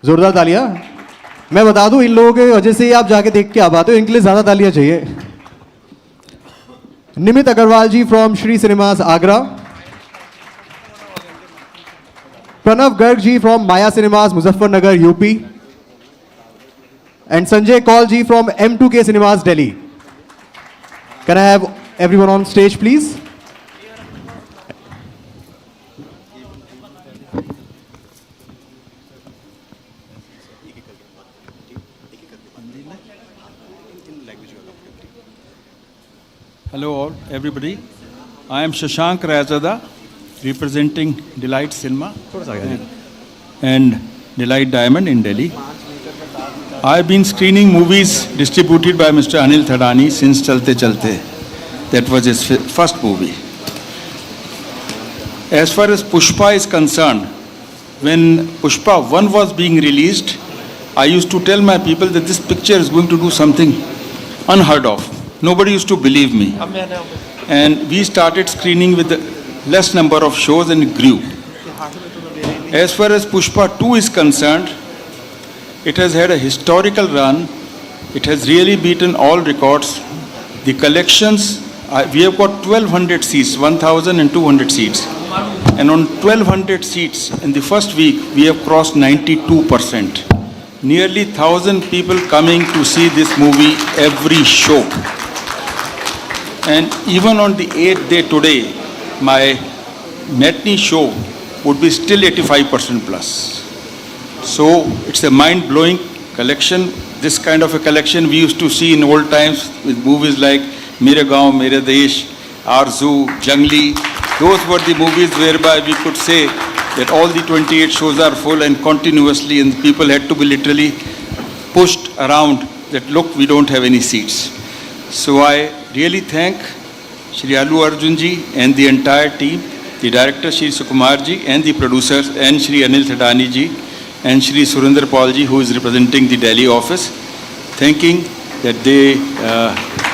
जोरदार तालियां। मैं बता दूं इन लोगों के वजह से ही आप जाके देख के आ पाते हो, इनके लिए ज्यादा तालियां चाहिए। Nimit Agarwal ji from Shri Cinemas Agra, Pranav Garg ji from Maya Cinemas Muzaffarnagar UP, and Sanjay Kaul ji from M2K Cinemas Delhi. Can I have everyone on stage please? Hello all, everybody. I am Shashank Rayzada, representing Delight Cinema and Delight Diamond in Delhi. I have been screening movies distributed by Mr. Anil Thadani since Chalte Chalte. That was his first movie. As far as Pushpa is concerned, when Pushpa 1 was being released, I used to tell my people that this picture is going to do something unheard of. Nobody used to believe me. And we started screening with a less number of shows and it grew. As far as Pushpa 2 is concerned, it has had a historical run. It has really beaten all records. The collections, we have got 1200 seats, 1200 seats. And on 1200 seats, in the first week, we have crossed 92%. Nearly 1,000 people coming to see this movie every show. And even on the 8th day today, my matinee show would be still 85% plus. So it's a mind-blowing collection. This kind of a collection we used to see in old times with movies like Mere Gaon, Mere Desh, Arzu, Jangli. Those were the movies whereby we could say that all the 28 shows are full and continuously, and people had to be literally pushed around that, look, we don't have any seats. So I really thank Shri Allu Arjun ji and the entire team, the director Shri Sukumar ji and the producers and Shri Anil Thadani ji and Shri Surinder Paul ji, who is representing the Delhi office, thanking that they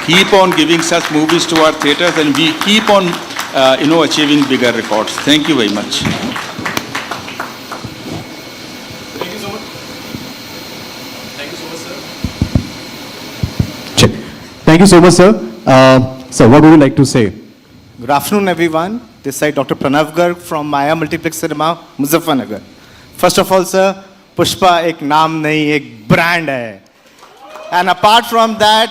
keep on giving such movies to our theatres and we keep on achieving bigger records. Thank you very much. Thank you so much, sir. Sir, what would you like to say? Good afternoon, everyone. This side Dr. Pranav Garg from Maya Multiplex Cinema, Muzaffarnagar. First of all, sir, Pushpa एक नाम नहीं, एक brand है. And apart from that,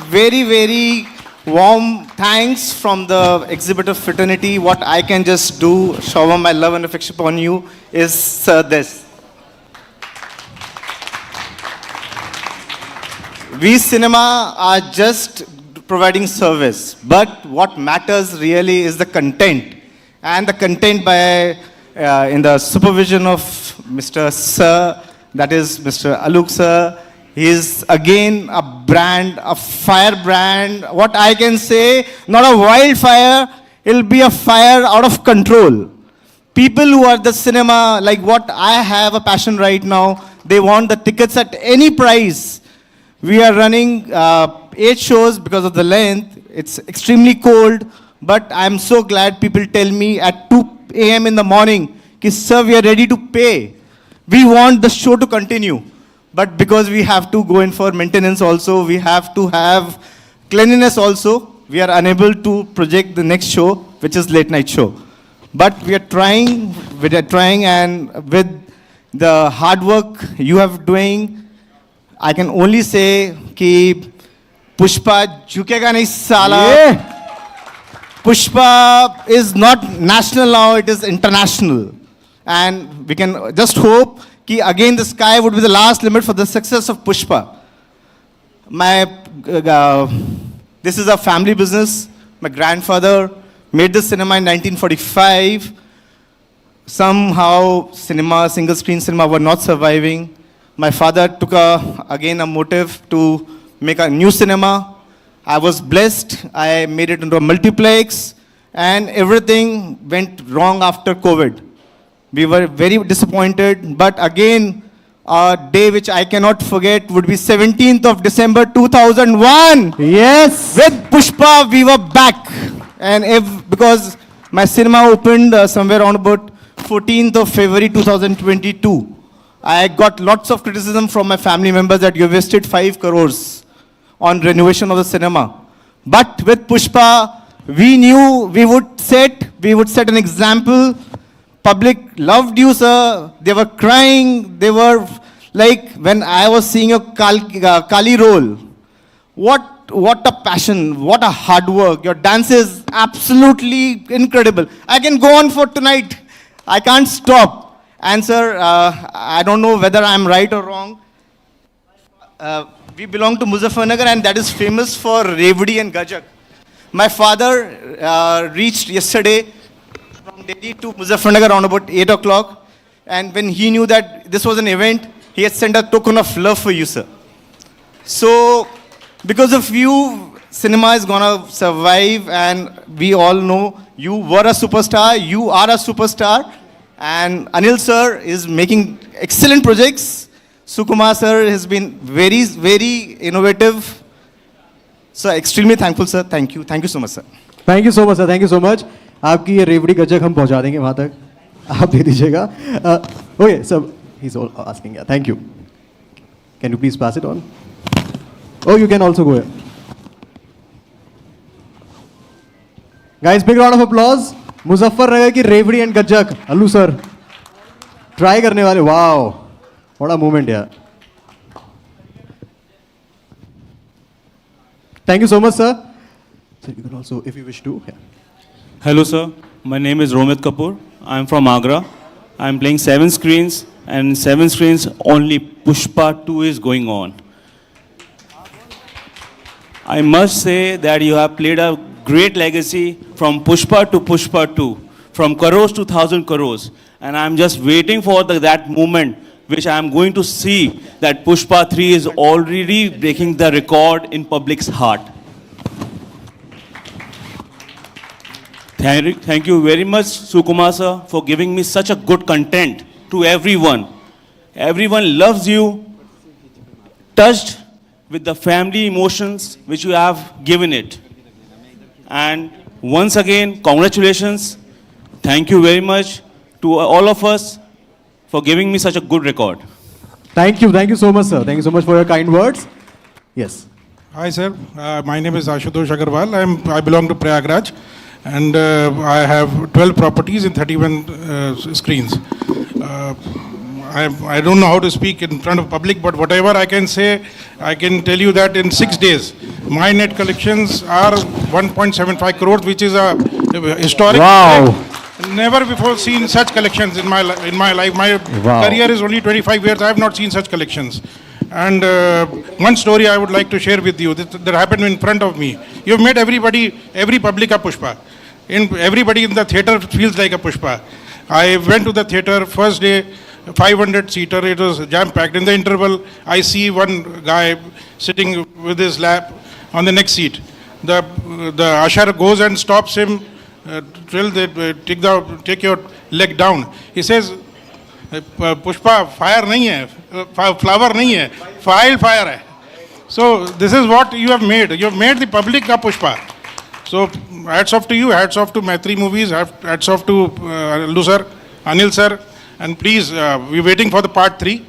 very, very warm thanks from the exhibitor fraternity. What I can just do, shower my love and affection upon you, is, sir, this. We cinema are just providing service, but what matters really is the content. And the content by, in the supervision of Mr. Sir, that is Mr. Aluk Sir, he is again a brand, a fire brand. What I can say, not a wildfire, it'll be a fire out of control. People who are the cinema, like what I have a passion right now, they want the tickets at any price. We are running 8 shows because of the length. It's extremely cold, but I'm so glad people tell me at 2 a.m. in the morning, ki, sir, we are ready to pay. We want the show to continue. But because we have to go in for maintenance also, we have to have cleanliness also, we are unable to project the next show, which is late night show. But we are trying, and with the hard work you have doing, I can only say कि Pushpa झुकेगा नहीं साला. Pushpa is not national now, it is international. And we can just hope कि again the sky would be the last limit for the success of Pushpa. This is a family business. My grandfather made this cinema in 1945. Somehow single screen cinema were not surviving. My father took again a motive to make a new cinema. I was blessed. I made it into a multiplex, and everything went wrong after COVID. We were very disappointed, but again, a day which I cannot forget would be 17th of December 2001. Yes! With Pushpa, we were back. And because my cinema opened somewhere around about 14th of February 2022. I got lots of criticism from my family members that you wasted 5 crores on renovation of the cinema. But with Pushpa, we knew we would set an example. Public loved you, sir. They were crying. They were like, when I was seeing a Kali role, what a passion, what a hard work. Your dance is absolutely incredible. I can go on for tonight. I can't stop. And sir, I don't know whether I'm right or wrong. We belong to Muzaffarnagar, and that is famous for Revdi and Gajak. My father reached yesterday from Delhi to Muzaffarnagar around about 8 o'clock. And when he knew that this was an event, he had sent a token of love for you, sir. So, because of you, cinema is gonna survive, and we all know you were a superstar, you are a superstar, and Anil sir is making excellent projects. Sukumar sir has been very, very innovative. So, extremely thankful, sir. Thank you so much, sir. Thank you so much sir, thank you so much. आपकी ये रेवड़ी गजक हम पहुंचा देंगे वहां तक, आप दे दीजिएगा. Okay sir, he is asking. Thank you. Can you please pass it on? Oh, you can also go here. Guys, big round of applause. Muzaffarnagar की रेवड़ी एंड गज्जक, अल्लू सर ट्राई करने वाले. वाओ, what a moment यार. Thank you so much, sir. So you can also, if you wish to. Yeah. Hello, sir. My name is Romit Kapoor. I am from Agra. I am playing 7 screens, and 7 screens only Pushpa 2 is going on. I must say that you have played a great legacy from Pushpa to Pushpa 2, from crores to 1,000 crores. And I'm just waiting for that moment which I am going to see that Pushpa 3 is already breaking the record in public's heart. Thank you very much, Sukumar sir, for giving me such a good content to everyone. Everyone loves you, touched with the family emotions which you have given it. And once again, congratulations. Thank you very much to all of us for giving me such a good record. Thank you so much, sir. Thank you so much for your kind words. Yes. Hi, sir. My name is Ashutosh Agarwal. I belong to Prayagraj, and I have 12 properties in 31 screens. I don't know how to speak in front of public, but whatever I can say, I can tell you that in 6 days, my net collections are 1.75 crores, which is a historic. Wow. Never before seen such collections in my life. My Wow. career is only 25 years. I have not seen such collections. And one story I would like to share with you that happened in front of me. You've made every public a Pushpa. Everybody in the theater feels like a Pushpa. I went to the theater first day, 500 seater, it was jam packed. In the interval, I see one guy sitting with his lap on the next seat. The usher goes and stops him till they take your leg down. He says, Pushpa, fire nahi hai, flower nahi hai, fire hai. So this is what you have made. You have made the public a Pushpa. So hats off to you, hats off to Maitri Movies, hats off to Allu sir, Anil sir. And please, we're waiting for the part 3.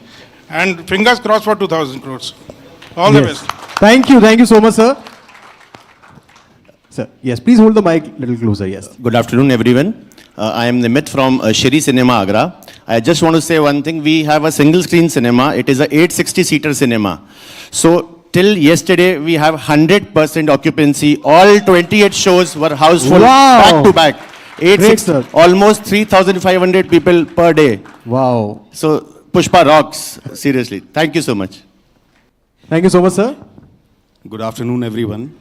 And fingers crossed for 2,000 crores. All the best. Thank you so much, sir. Sir, yes, please hold the mic a little closer. Yes. Good afternoon, everyone. I am Nimit from Shri Cinema Agra. I just want to say one thing. We have a single screen cinema. It is a 860-seater cinema. So till yesterday, we have 100% occupancy. All 28 shows were house full, Wow. back to back. Great, sir. Almost 3,500 people per day. Wow. So Pushpa rocks, seriously. Thank you so much. Thank you so much, sir. Good afternoon, everyone.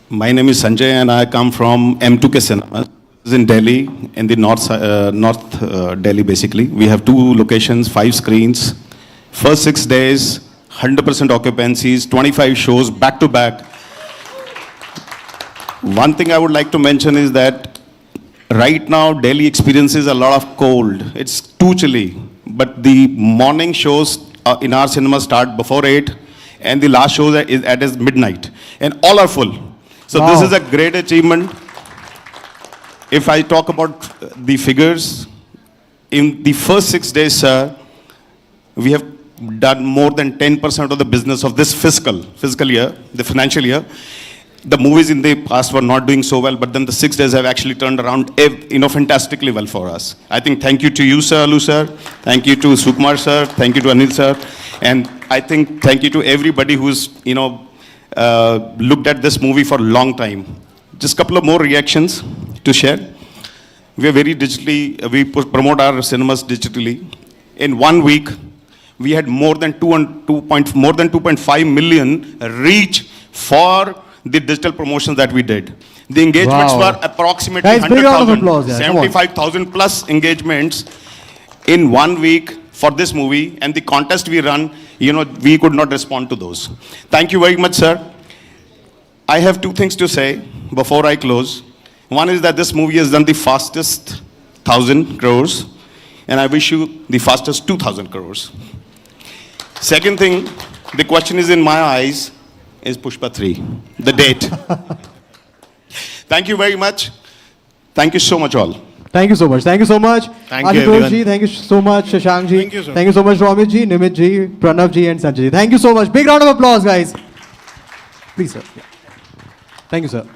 My name is Sanjay, and I come from M2K Cinema. It's in Delhi, in the north Delhi, basically. We have 2 locations, 5 screens. First 6 days, 100% occupancies, 25 shows back to back. One thing I would like to mention is that right now, Delhi experiences a lot of cold. It's too chilly. But the morning shows in our cinema start before 8, and the last shows is at midnight. And all are full. So Wow. this is a great achievement. If I talk about the figures, in the first 6 days, sir, we have done more than 10% of the business of this fiscal year, the financial year. The movies in the past were not doing so well, but then the 6 days have actually turned around, fantastically well for us. I think thank you to you, sir, Alu sir. Thank you to Sukumar sir. Thank you to Anil sir. And I think thank you to everybody who's, looked at this movie for a long time. Just a couple of more reactions to share. We are very digitally, promote our cinemas digitally. In 1 week, we had more than 2.5 million reach for the digital promotions that we did. The engagements Wow. were approximately Guys, big round of 100,000, applause, yeah, come on. 75,000 plus engagements in 1 week for this movie, and the contest we run, we could not respond to those. Thank you very much, sir. I have 2 things to say before I close. One is that this movie has done the fastest 1,000 crores, and I wish you the fastest 2,000 crores. Second thing, the question is in my eyes, is Pushpa 3, the date. Thank you very much. Thank you so much all. Thank you so much. Thank you so much. Thank you, Ashutosh everyone. ji, thank you so much. Shashank ji. Thank you, sir. Thank you so much, Romit ji, Nimit ji, Pranav ji, and Sanjay ji. Thank you so much. Big round of applause, guys. Please, sir. Yeah. Thank you, sir.